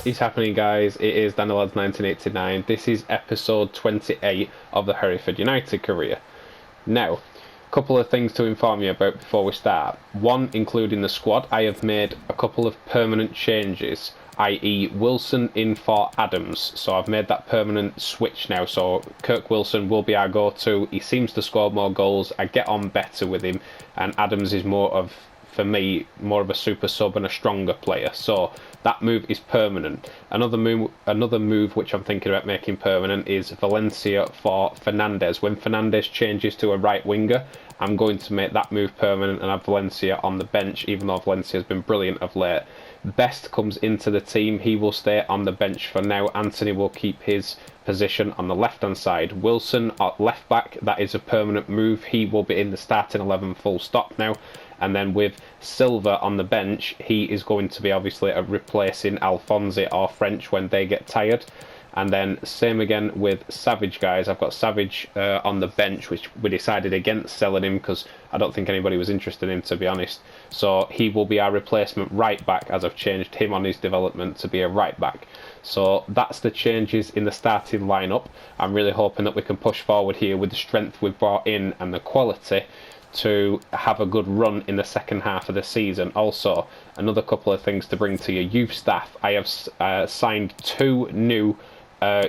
is happening, guys? It is Daniel Lads 1989. This is episode 28 of the Hereford United career. Now, a couple of things to inform you about before we start. One, including the squad, I have made a couple of permanent changes, i.e. Wilson in for Adams. So I've made that permanent switch now. So Kirk Wilson will be our go-to. He seems to score more goals. I get on better with him. And Adams is more of, for me, more of a super sub and a stronger player. So that move is permanent. Another move which I'm thinking about making permanent is Valencia for Fernandez. When Fernandez changes to a right winger, I'm going to make that move permanent and have Valencia on the bench, even though Valencia has been brilliant of late. Best comes into the team. He will stay on the bench for now. Anthony will keep his position on the left-hand side. Wilson at left back, that is a permanent move. He will be in the starting 11 full stop now. And then with Silva on the bench, he is going to be obviously replacing Alphonse or French when they get tired. And then same again with Savage, guys. I've got Savage on the bench, which we decided against selling him because I don't think anybody was interested in him, to be honest. So he will be our replacement right back, as I've changed him on his development to be a right back. So that's the changes in the starting lineup. I'm really hoping that we can push forward here with the strength we've brought in and the quality to have a good run in the second half of the season. Also, another couple of things to bring to your youth staff. I have signed 2 new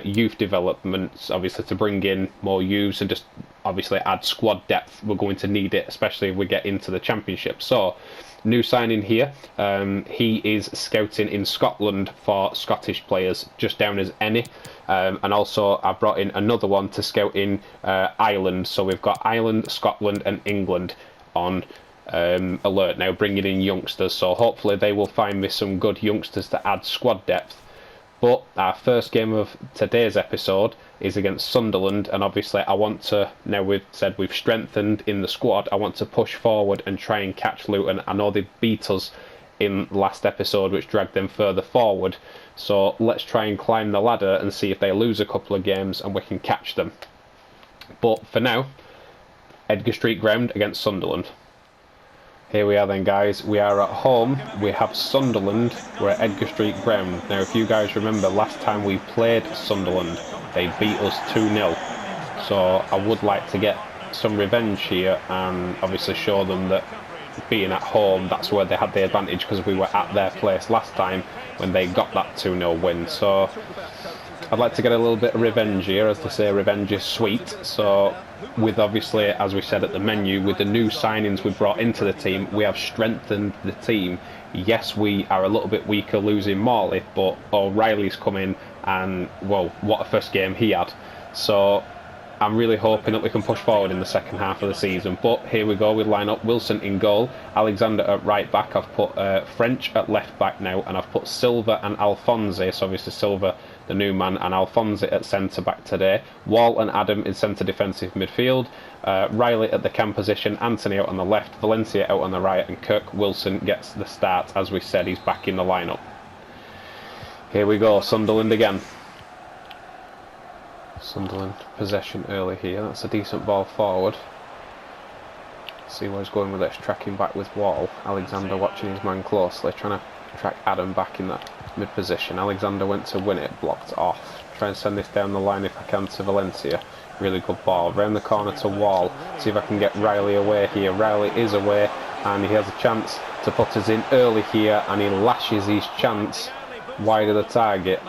youth developments, obviously to bring in more youths and just obviously add squad depth. We're going to need it, especially if we get into the championship. So, new signing here. He is scouting in Scotland for Scottish players, just down as any. And also I brought in another one to scout in Ireland. So we've got Ireland, Scotland and England on alert now, bringing in youngsters. So hopefully they will find me some good youngsters to add squad depth. But our first game of today's episode is against Sunderland, and obviously I want to, now we've said we've strengthened in the squad, I want to push forward and try and catch Luton. I know they beat us in last episode, which dragged them further forward. So let's try and climb the ladder and see if they lose a couple of games and we can catch them. But for now, Edgar Street ground against Sunderland. Here we are then, guys. We are at home. We have Sunderland. We're at Edgar Street ground. Now, if you guys remember, last time we played Sunderland, they beat us 2-0. So I would like to get some revenge here and obviously show them that being at home, that's where they had the advantage, because we were at their place last time when they got that 2-0 win. So I'd like to get a little bit of revenge here. As they say, revenge is sweet. So with obviously, as we said at the menu, with the new signings we've brought into the team, we have strengthened the team. Yes, we are a little bit weaker losing Morley, but O'Reilly's come in and, well, what a first game he had. So I'm really hoping that we can push forward in the second half of the season. But here we go, we line up Wilson in goal, Alexander at right back, I've put French at left back now, and I've put Silva and Alphonse, so obviously Silva the new man, and Alphonse at centre back today. Wall and Adam in centre defensive midfield, Riley at the cam position, Anthony out on the left, Valencia out on the right, and Kirk Wilson gets the start. As we said, he's back in the lineup. Here we go, Sunderland again. Sunderland possession early here. That's a decent ball forward. See where he's going with this. Tracking back with Wall. Alexander watching his man closely, trying to track Adam back in that mid position. Alexander went to win it, blocked off. Try and send this down the line if I can to Valencia. Really good ball. Round the corner to Wall. See if I can get Riley away here. Riley is away and he has a chance to put us in early here, and he lashes his chance wide of the target.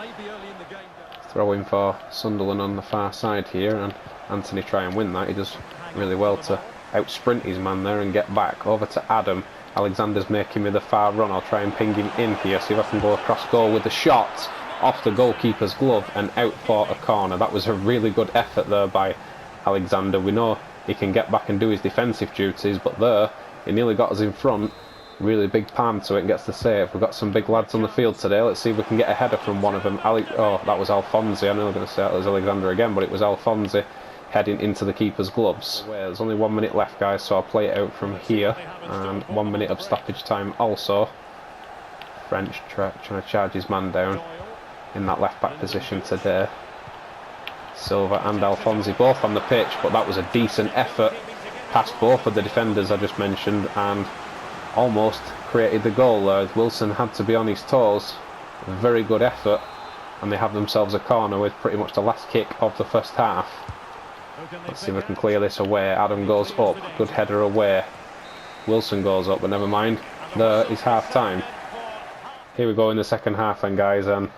Throwing for Sunderland on the far side here, and Anthony try and win that. He does really well to out-sprint his man there and get back. Over to Adam. Alexander's making me the far run. I'll try and ping him in here, see if I can go across goal with the shot off the goalkeeper's glove and out for a corner. That was a really good effort there by Alexander. We know he can get back and do his defensive duties, but there, he nearly got us in front. Really big palm to it and gets the save. We've got some big lads on the field today. Let's see if we can get a header from one of them. Oh, that was Alphonse. I know I'm going to say it was Alexander again, but it was Alphonse heading into the keeper's gloves. There's only 1 minute left, guys, so I'll play it out from here. And 1 minute of stoppage time also. French trying to charge his man down in that left back position today. Silva and Alphonse both on the pitch, but that was a decent effort past both of the defenders I just mentioned and almost created the goal there. Wilson had to be on his toes A very good effort, and they have themselves a corner with pretty much the last kick of the first half. Let's see if we can clear this away. Adam goes up, good header away. Wilson goes up, but never mind. There is half time. Here we go in the second half then, guys, and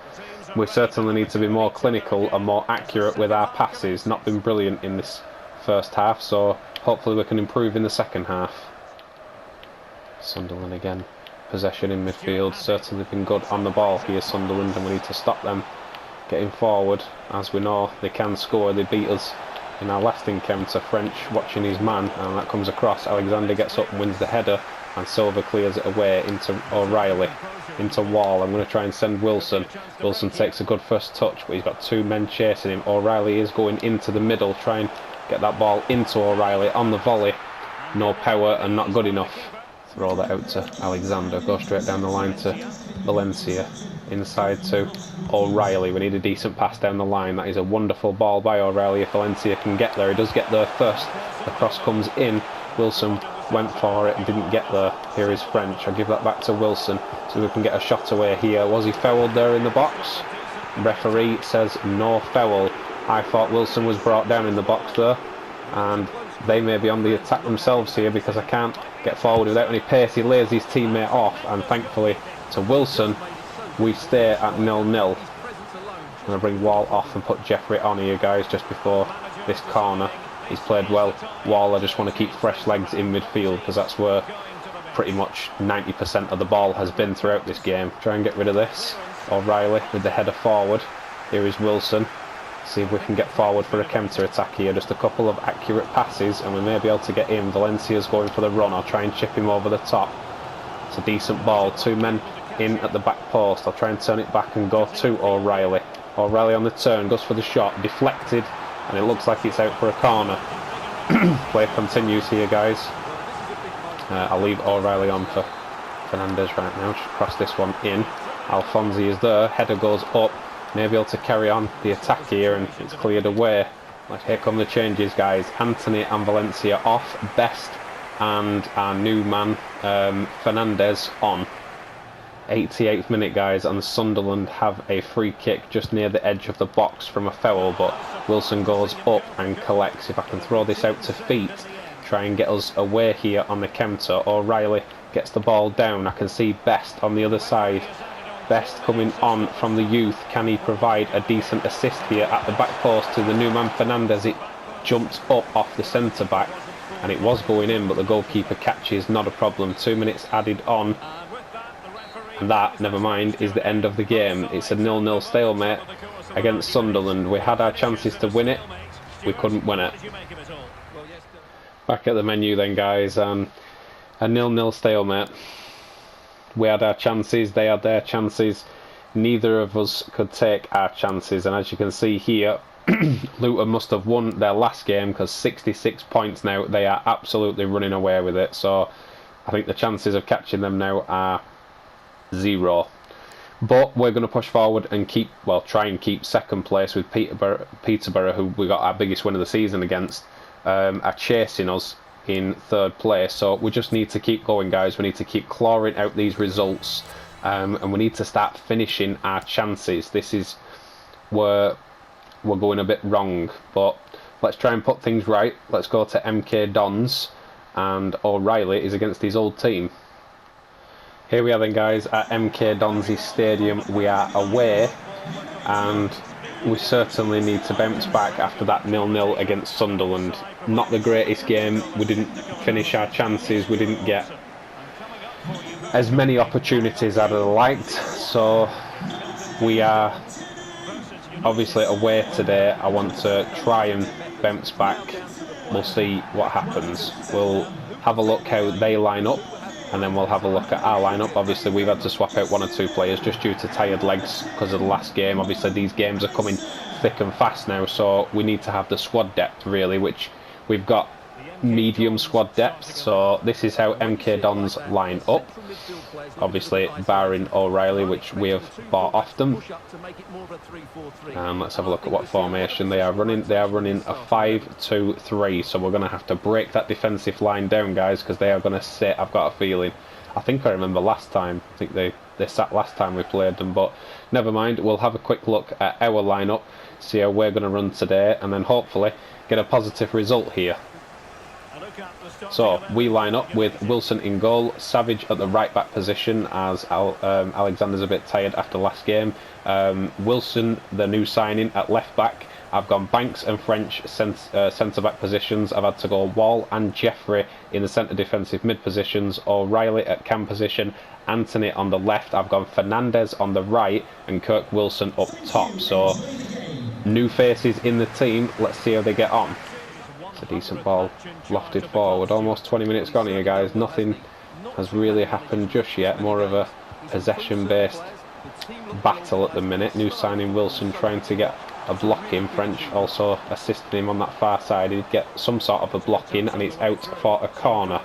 we certainly need to be more clinical and more accurate with our passes. Not been brilliant in this first half, so hopefully we can improve in the second half. Sunderland again. Possession in midfield, certainly been good on the ball here, Sunderland, and we need to stop them getting forward. As we know, they can score. They beat us in our last encounter. French watching his man, and that comes across. Alexander gets up and wins the header, and Silva clears it away into O'Reilly, into Wall. I'm going to try and send Wilson. Wilson takes a good first touch, but he's got two men chasing him. O'Reilly is going into the middle, try and get that ball into O'Reilly on the volley. No power and not good enough. Throw that out to Alexander, go straight down the line to Valencia, inside to O'Reilly. We need a decent pass down the line. That is a wonderful ball by O'Reilly. If Valencia can get there, he does get there first. The cross comes in. Wilson went for it and didn't get there. Here is French. I'll give that back to Wilson so we can get a shot away here. Was he fouled there in the box? Referee says no foul. I thought Wilson was brought down in the box there, and they may be on the attack themselves here because I can't get forward without any pace. He lays his teammate off, and thankfully to Wilson we stay at 0-0. I'm going to bring Wall off and put Jeffrey on here, guys, just before this corner. He's played well. Wall, I just want to keep fresh legs in midfield because that's where pretty much 90% of the ball has been throughout this game. Try and get rid of this. O'Reilly with the header forward. Here is Wilson. See if we can get forward for a counter attack here. Just a couple of accurate passes and we may be able to get in. Valencia's going for the run. I'll try and chip him over the top. It's a decent ball. Two men in at the back post. I'll try and turn it back and go to O'Reilly. O'Reilly on the turn, goes for the shot, deflected, and it looks like it's out for a corner. Play continues here, guys. I'll leave O'Reilly on for Fernandez right now. Just cross this one in. Alfonsi is there. Header goes up. May be able to carry on the attack here, and it's cleared away. Like, here come the changes, guys. Anthony and Valencia off. Best and our new man Fernandez on. 88th minute, guys, and Sunderland have a free kick just near the edge of the box from a foul, but Wilson goes up and collects. If I can throw this out to feet, try and get us away here on the counter. O'Reilly gets the ball down. I can see Best on the other side. Best coming on from the youth. Can he provide a decent assist here at the back post to the new man Fernandez? It jumps up off the centre back and it was going in, but the goalkeeper catches. Not a problem. 2 minutes added on, and that, never mind, is the end of the game. It's a 0-0 stalemate against Sunderland. We had our chances to win it, we couldn't win it. Back at the menu then, guys, and a 0-0 stalemate. We had our chances, they had their chances. Neither of us could take our chances, and as you can see here, Luton must have won their last game because 66 points now. They are absolutely running away with it, so I think the chances of catching them now are 0. But we're going to push forward and try and keep second place with Peterborough, who we got our biggest win of the season against, are chasing us in third place. So we just need to keep going, guys. We need to keep clawing out these results, and we need to start finishing our chances. This is where we're going a bit wrong, but let's try and put things right. Let's go to MK Dons, and O'Reilly is against his old team. Here we are then, guys, at MK Dons Stadium. We are away, and we certainly need to bounce back after that 0-0 against Sunderland. Not the greatest game. We didn't finish our chances. We didn't get as many opportunities as I'd have liked. So we are obviously away today. I want to try and bounce back. We'll see what happens. We'll have a look how they line up, and then we'll have a look at our lineup. Obviously we've had to swap out 1 or 2 players just due to tired legs because of the last game. Obviously these games are coming thick and fast now, so we need to have the squad depth really, which we've got medium squad depth. So this is how MK Dons line up, obviously barring O'Reilly, which we have bought off them. And let's have a look at what formation they are running. They are running a 5-2-3, so we're going to have to break that defensive line down, guys, because they are going to sit. I've got a feeling, I think I remember last time, I think they they sat last time we played them, but never mind. We'll have a quick look at our lineup, see how we're going to run today, and then hopefully get a positive result here. So we line up with Wilson in goal, Savage at the right back position as Alexander's a bit tired after last game. Wilson, the new signing, at left back. I've gone Banks and French centre back positions. I've had to go Wall and Jeffrey in the centre defensive mid positions. O'Reilly at cam position. Anthony on the left. I've gone Fernandez on the right and Kirk Wilson up top. So new faces in the team. Let's see how they get on. It's a decent ball lofted forward. Almost 20 minutes gone here, guys. Nothing has really happened just yet. More of a possession-based battle at the minute. New signing Wilson trying to get a block in. French also assisting him on that far side. He'd get some sort of a block in, and it's out for a corner.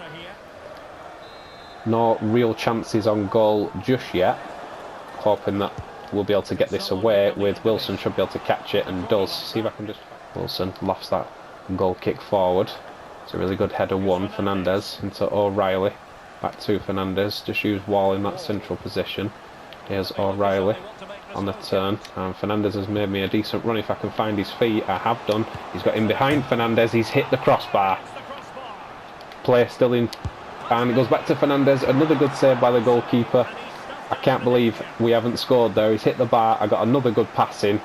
No real chances on goal just yet. Hoping that we'll be able to get this away with Wilson. Should be able to catch it and does. See if I can just... Wilson lofts that goal kick forward. It's a really good header one. Fernandez into O'Reilly. Back to Fernandez. Just use Wall in that central position. Here's O'Reilly on the turn, and Fernandez has made me a decent run. If I can find his feet, I have done. He's got in behind Fernandez. He's hit the crossbar. Play still in, and it goes back to Fernandez. Another good save by the goalkeeper. I can't believe we haven't scored there. He's hit the bar. I got another good pass in,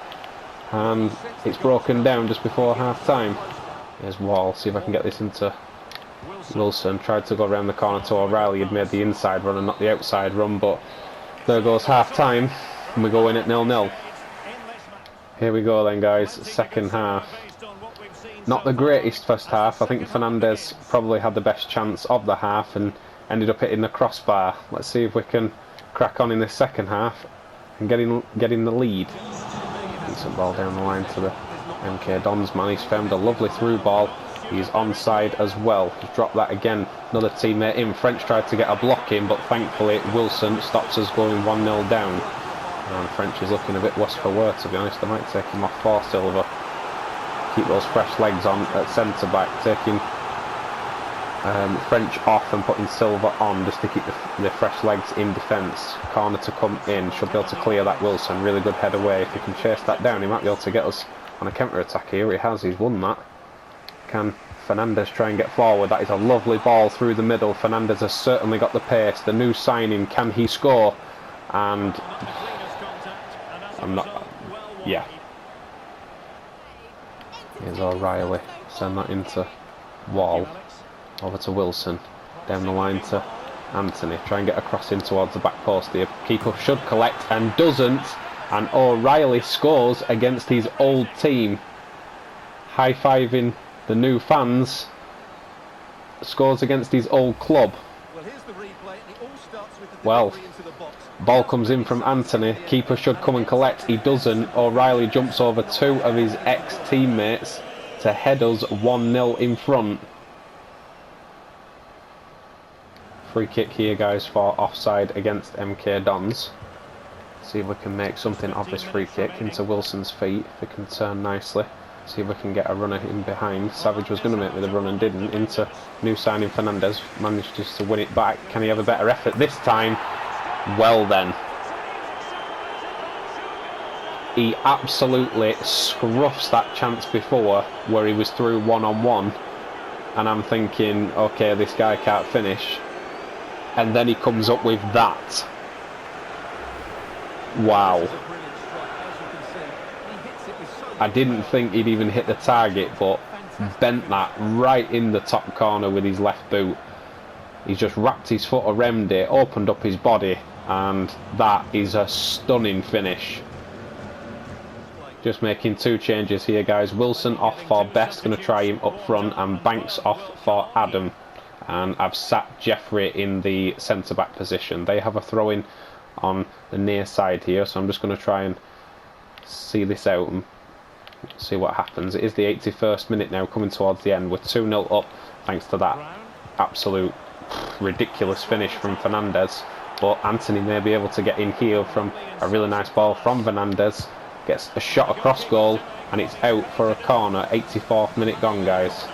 and it's broken down just before half time. Here's Wall. See if I can get this into Wilson. Tried to go around the corner to O'Reilly. He'd made the inside run and not the outside run, but there goes half time, and we go in at 0-0. Here we go then, guys. Second half. Not the greatest first half. I think Fernandez probably had the best chance of the half and ended up hitting the crossbar. Let's see if we can crack on in this second half and get in the lead. Decent ball down the line to the MK Dons man. He's found a lovely through ball. He's onside as well. He's dropped that again. Another teammate in. French tried to get a block in, but thankfully Wilson stops us going 1-0 down. And French is looking a bit worse for wear, to be honest. I might take him off for Silva. Keep those fresh legs on at centre back. Taking French off and putting Silva on just to keep the fresh legs in defence. Corner to come in. Should be able to clear that Wilson. Really good head away. If he can chase that down, he might be able to get us on a counter-attack here. He has. He's won that. Can Fernandez try and get forward? That is a lovely ball through the middle. Fernandez has certainly got the pace. The new signing, can he score? And I'm not... Yeah. Here's O'Reilly. Send that into Wall. Over to Wilson. Down the line to Anthony. Try and get a cross in towards the back post here. Keeper should collect and doesn't. And O'Reilly scores against his old team. High-fiving the new fans. Scores against his old club. Well, ball comes in from Anthony. Keeper should come and collect. He doesn't. O'Reilly jumps over two of his ex-teammates to head us 1-0 in front. Free kick here, guys, for offside against MK Dons. See if we can make something of this free kick into Wilson's feet. If it can turn nicely. See if we can get a runner in behind. Savage was going to make me the run and didn't. Into new signing Fernandez. Managed just to win it back. Can he have a better effort this time? Well then. He absolutely scruffs that chance before where he was through one-on-one. And I'm thinking, okay, this guy can't finish. And then he comes up with that. Wow. I didn't think he'd even hit the target, but bent that right in the top corner with his left boot. He's just wrapped his foot around it, opened up his body, and that is a stunning finish. Just making two changes here, guys. Wilson off for Best, going to try him up front, and Banks off for Adam. And I've sat Jeffrey in the centre-back position. They have a throw-in on the near side here, so I'm just going to try and see this out and see what happens. It is the 81st minute now, coming towards the end. We're 2-0 up thanks to that absolute ridiculous finish from Fernandez. But Anthony may be able to get in here from a really nice ball from Fernandez. Gets a shot across goal, and it's out for a corner. 84th minute gone, guys.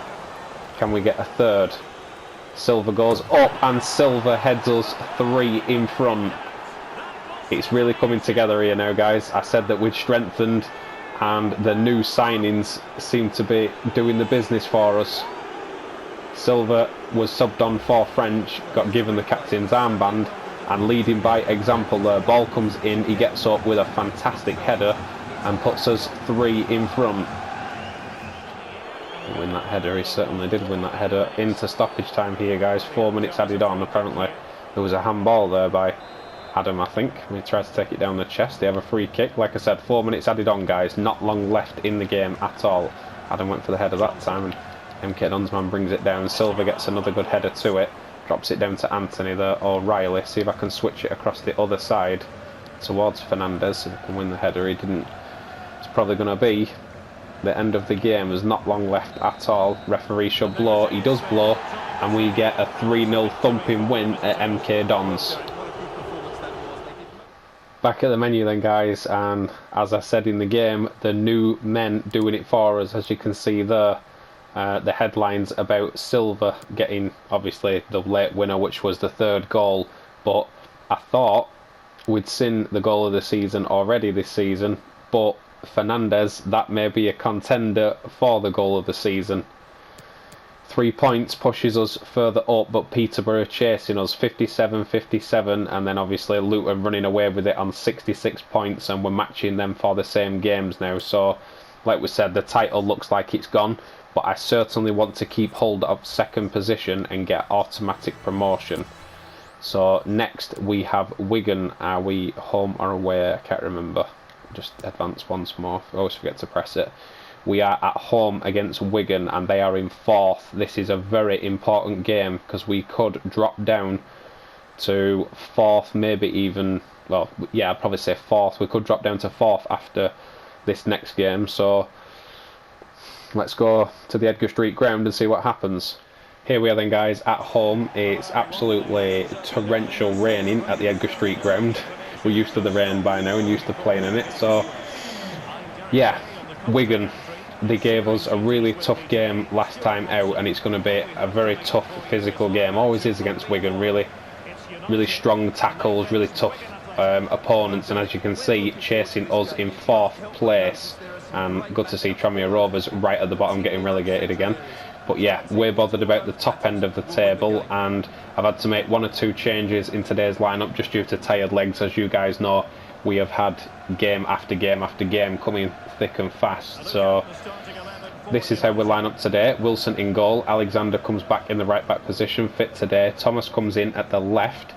Can we get a third? Silva goes up, and Silva heads us 3 in front. It's really coming together here now, guys. I said that we'd strengthened, and the new signings seem to be doing the business for us. Silva was subbed on for French, got given the captain's armband, and leading by example there. Ball comes in, he gets up with a fantastic header and puts us 3 in front. Win that header, he certainly did win that header. Into stoppage time here, guys. 4 minutes added on. Apparently there was a handball there by Adam, I think. He tried to take it down the chest. They have a free kick. Like I said, 4 minutes added on, guys. Not long left in the game at all. Adam went for the header that time, and MK Donsman brings it down. Silva gets another good header to it. Drops it down to Anthony there, or Riley. See if I can switch it across the other side towards Fernandez. If he can win the header. He didn't. It's probably going to be the end of the game. There's not long left at all. Referee should blow. He does blow, and we get a 3-0 thumping win at MK Dons. Back at the menu then, guys, and as I said in the game, the new men doing it for us. As you can see there, the headlines about Silva getting, obviously, the late winner, which was the 3rd goal, but I thought we'd seen the goal of the season already this season, but Fernandez, that may be a contender for the goal of the season. 3 points pushes us further up, but Peterborough chasing us 57-57, and then obviously Luton running away with it on 66 points, and we're matching them for the same games now. So like we said, the title looks like it's gone, but I certainly want to keep hold of 2nd position and get automatic promotion. So next we have Wigan. Are we home or away? I can't remember. Just advance once more. I always forget to press it. We are at home against Wigan, and they are in 4th. This is a very important game because we could drop down to 4th, maybe even, well, yeah, I'd probably say 4th. We could drop down to 4th after this next game. So let's go to the Edgar Street ground and see what happens. Here we are then, guys, at home. It's absolutely torrential raining at the Edgar Street ground. We're used to the rain by now and used to playing in it. So yeah, Wigan, they gave us a really tough game last time out, and it's going to be a very tough physical game. Always is against Wigan. Really strong tackles, really tough opponents, and as you can see, chasing us in 4th place. And good to see Tranmere Rovers right at the bottom getting relegated again. But yeah, we're bothered about the top end of the table, and I've had to make 1 or 2 changes in today's lineup just due to tired legs. As you guys know, we have had game after game after game coming thick and fast. So this is how we line up today. Wilson in goal. Alexander comes back in the right back position, fit today. Thomas comes in at the left.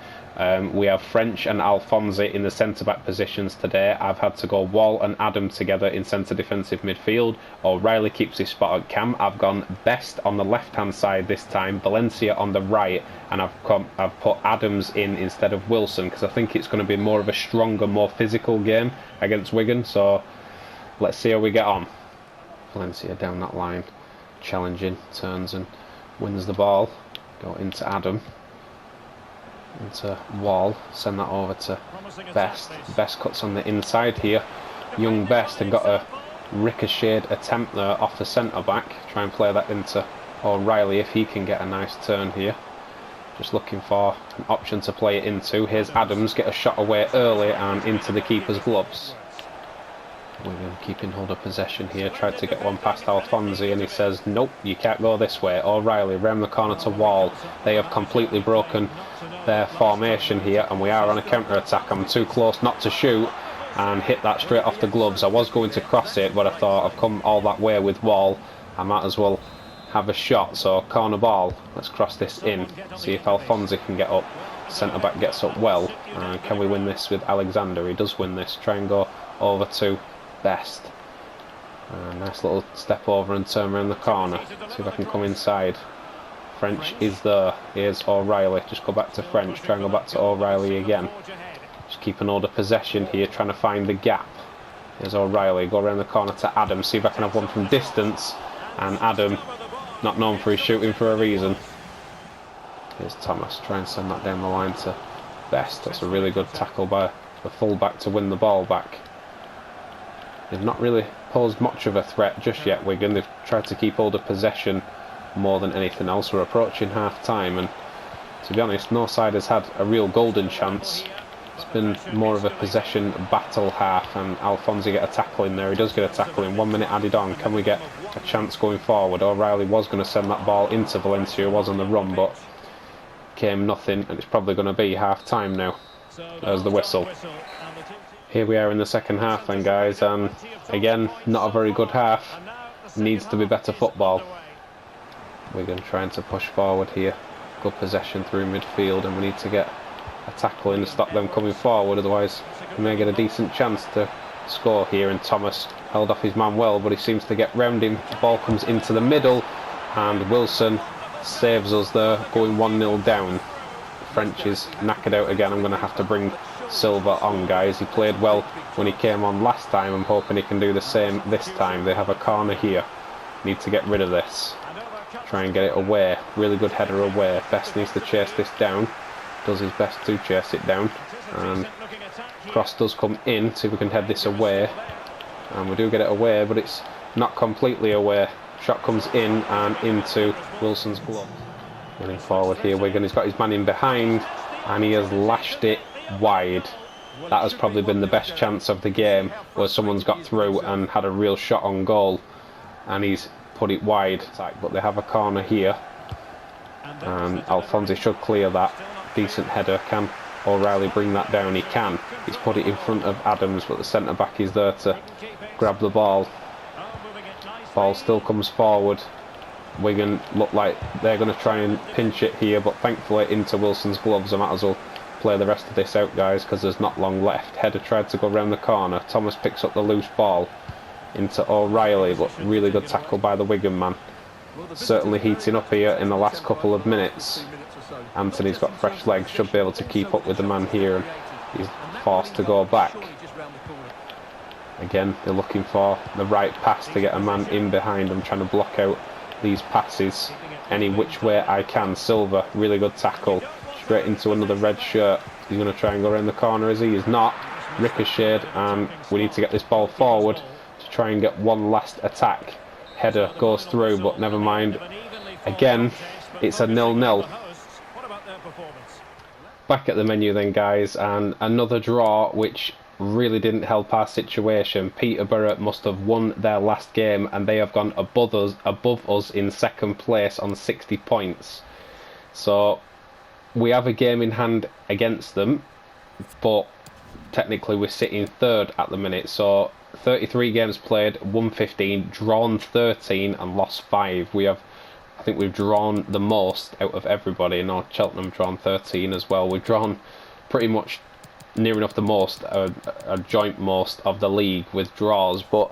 We have French and Alphonse in the centre-back positions today. I've had to go Wall and Adam together in centre defensive midfield. O'Reilly keeps his spot at cam. I've gone Best on the left-hand side this time, Valencia on the right, and I've put Adams in instead of Wilson because I think it's going to be more of a stronger, more physical game against Wigan. So let's see how we get on. Valencia down that line, challenging, turns and wins the ball. Go into Adam. Into Wall, send that over to Best. Best cuts on the inside here. Young Best had got a ricocheted attempt there off the centre back. Try and play that into O'Reilly if he can get a nice turn here. Just looking for an option to play it into. Here's Adams, get a shot away early and into the keeper's gloves. Wigan keeping hold of possession here. Tried to get one past Alphonse and he says nope, you can't go this way. O'Reilly round the corner to Wall. They have completely broken their formation here and we are on a counter attack. I'm too close not to shoot and hit that straight off the gloves. I was going to cross it, but I thought I've come all that way with Wall, I might as well have a shot. So corner ball, let's cross this in, see if Alphonse can get up. Centre back gets up well. Can we win this with Alexander? He does win this. Try and go over to Best. Nice little step over and turn around the corner. See if I can come inside. French is there. Here's O'Reilly. Just go back to French. Try and go back to O'Reilly again. Just keep an hold of possession here, trying to find the gap. Here's O'Reilly. Go around the corner to Adam. See if I can have one from distance. And Adam, not known for his shooting for a reason. Here's Thomas. Try and send that down the line to Best. That's a really good tackle by the full-back to win the ball back. They've not really posed much of a threat just yet, Wigan. They've tried to keep hold of possession more than anything else. We're approaching half-time, and to be honest, no side has had a real golden chance. It's been more of a possession battle half, and Alphonse get a tackle in there. He does get a tackle in. 1 minute added on. Can we get a chance going forward? O'Reilly was going to send that ball into Valencia, was on the run, but came nothing, and it's probably going to be half time now. There's the whistle. Here we are in the second half then, guys, and again, not a very good half. Needs to be better football. Wigan trying to push forward here. Good possession through midfield, and we need to get a tackle in to stop them coming forward, otherwise we may get a decent chance to score here. And Thomas held off his man well, but he seems to get round him. The ball comes into the middle, and Wilson saves us there, going 1-0 down. French is knackered out again. I'm going to have to bring Silva on, guys. He played well when he came on last time. I'm hoping he can do the same this time. They have a corner here. Need to get rid of this. Try and get it away. Really good header away. Best needs to chase this down. Does his best to chase it down. And cross does come in. See if we can head this away. And we do get it away, but it's not completely away. Shot comes in and into Wilson's glove. Running forward here, Wigan. He's got his man in behind, and he has lashed it wide. That has probably been the best chance of the game, where someone's got through and had a real shot on goal, and he's put it wide. But they have a corner here, and Alphonse should clear that. Decent header. Can O'Reilly bring that down? He can. He's put it in front of Adams, but the centre back is there to grab the ball. Ball still comes forward. Wigan look like they're going to try and pinch it here, but thankfully into Wilson's gloves. I might as well play the rest of this out, guys, because there's not long left. Header tried to go around the corner. Thomas picks up the loose ball into O'Reilly, but really good tackle by the Wigan man. Certainly heating up here in the last couple of minutes. Anthony's got fresh legs, should be able to keep up with the man here, and he's forced to go back. Again, they're looking for the right pass to get a man in behind. I'm trying to block out these passes any which way I can. Silva, really good tackle, straight into another red shirt. He's going to try and go around the corner, is he? He's not. Ricocheted, and we need to get this ball forward to try and get one last attack. Header goes through, but never mind. Again, it's a 0-0. Back at the menu then, guys, and another draw, which really didn't help our situation. Peterborough must have won their last game, and they have gone above us in second place on 60 points. So we have a game in hand against them, but technically we're sitting third at the minute. So 33 games played, won 15, drawn 13 and lost 5. I think we've drawn the most out of everybody. No, Cheltenham drawn 13 as well. We've drawn pretty much near enough the most, a joint most of the league with draws, but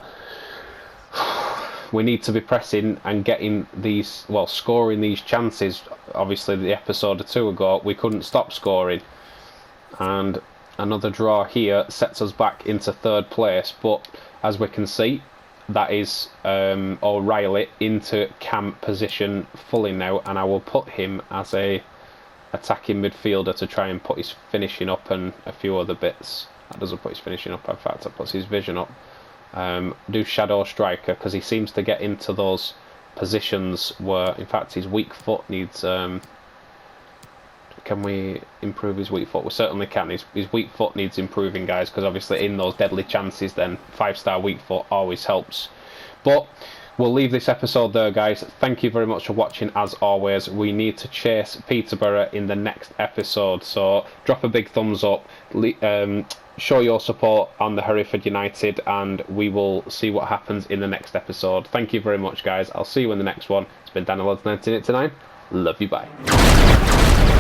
we need to be pressing and getting these, well, scoring these chances. Obviously the episode or two ago we couldn't stop scoring, and another draw here sets us back into third place. But as we can see, that is O'Reilly into camp position fully now, and I will put him as a attacking midfielder to try and put his finishing up and a few other bits. That doesn't put his finishing up, in fact that puts his vision up. Do shadow striker, because he seems to get into those positions where, in fact, his weak foot needs... can we improve his weak foot? We certainly can. His weak foot needs improving, guys, because obviously in those deadly chances then 5-star weak foot always helps. But we'll leave this episode there, guys. Thank you very much for watching. As always, we need to chase Peterborough in the next episode, so drop a big thumbs up, show your support on the Hereford United, and we will see what happens in the next episode. Thank you very much, guys. I'll see you in the next one. It's been Daniel 1989. Love you, bye.